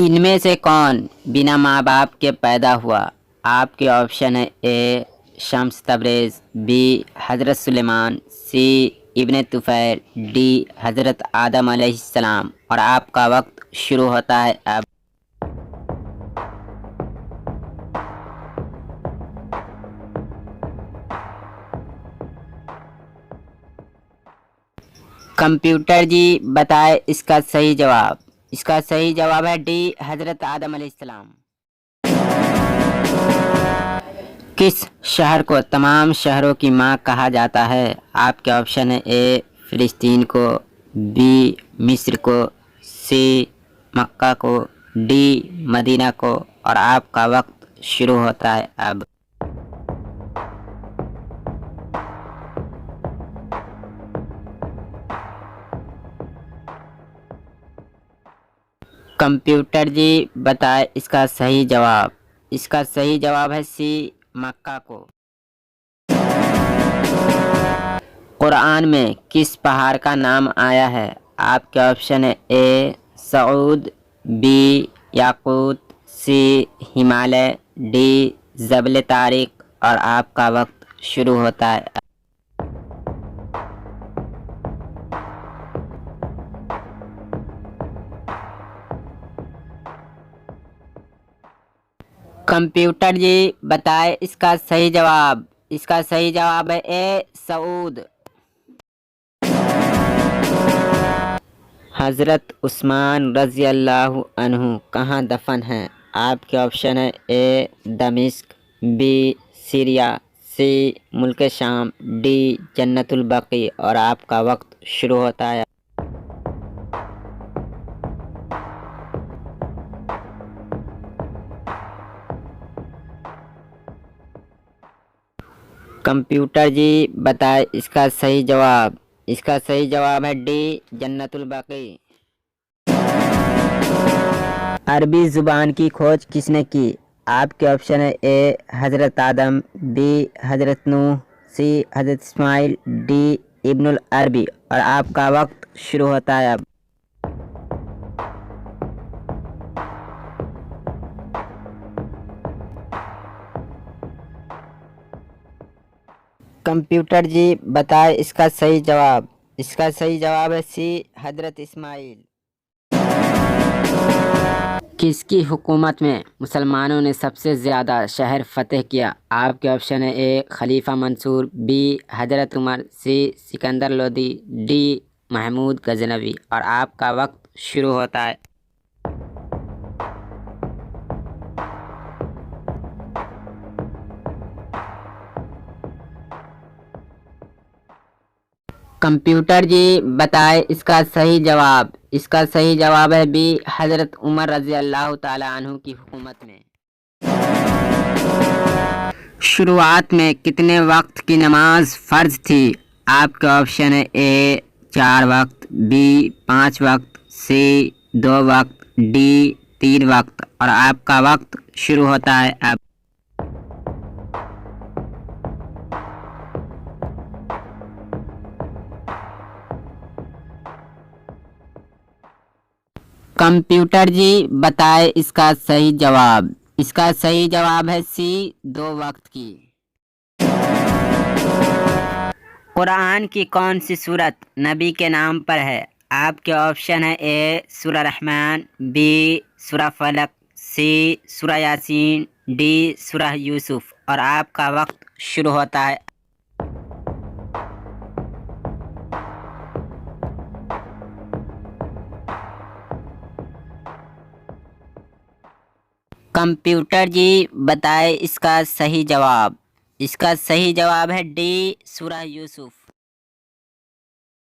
इनमें से कौन बिना माँ बाप के पैदा हुआ? आपके ऑप्शन है ए शम्स तबरेज़, बी हज़रत सुलेमान, सी इब्न तुफ़ैल, डी हज़रत आदम अलैहिस्सलाम। और आपका वक्त शुरू होता है अब। कंप्यूटर जी बताए इसका सही जवाब। इसका सही जवाब है डी हज़रत आदम अलैहिस्सलाम। किस शहर को तमाम शहरों की माँ कहा जाता है? आपके ऑप्शन है ए फ़िलिस्तीन को, बी मिस्र को, सी मक्का को, डी मदीना को। और आपका वक्त शुरू होता है अब। कंप्यूटर जी बताए इसका सही जवाब। इसका सही जवाब है सी मक्का को। कुरान में किस पहाड़ का नाम आया है? आपके ऑप्शन है ए सऊद, बी याकूत, सी हिमालय, डी जबल तारिक। और आपका वक्त शुरू होता है। कंप्यूटर जी बताए इसका सही जवाब। इसका सही जवाब है ए सऊद। हज़रत उस्मान रज़ी अल्लाह अन्हु कहाँ दफन हैं? आपके ऑप्शन है ए दमिश्क, बी सीरिया, सी मुल्क शाम, डी जन्नतुल बकी। और आपका वक्त शुरू होता है। कंप्यूटर जी बताए इसका सही जवाब। इसका सही जवाब है डी जन्नतुल बकी। अरबी ज़ुबान की खोज किसने की? आपके ऑप्शन है ए हज़रत आदम, बी हज़रत नूह, सी हज़रत इस्माइल, डी इब्नुल अरबी। और आपका वक्त शुरू होता है अब। कंप्यूटर जी बताए इसका सही जवाब। इसका सही जवाब है सी हज़रत इस्माइल। किसकी हुकूमत में मुसलमानों ने सबसे ज़्यादा शहर फतेह किया? आपके ऑप्शन है ए खलीफा मंसूर, बी हज़रत उमर, सी सिकंदर लोदी, डी महमूद गजनवी। और आपका वक्त शुरू होता है। कंप्यूटर जी बताए इसका सही जवाब। इसका सही जवाब है बी हज़रत उमर रज़ी अल्लाह ताला अन्हु की हुकूमत में। शुरुआत में कितने वक्त की नमाज फ़र्ज थी? आपके ऑप्शन है ए 4 वक्त, बी 5 वक्त, सी 2 वक्त, डी 3 वक्त। और आपका वक्त शुरू होता है अब। कंप्यूटर जी बताए इसका सही जवाब। इसका सही जवाब है सी 2 वक्त की। कुरान की कौन सी सूरत नबी के नाम पर है? आपके ऑप्शन है ए सूरा रहमान, बी सूरा फलक, सी सूरा यासीन, डी सूरा यूसुफ। और आपका वक्त शुरू होता है। कंप्यूटर जी बताए इसका सही जवाब। इसका सही जवाब है डी सूरा यूसुफ।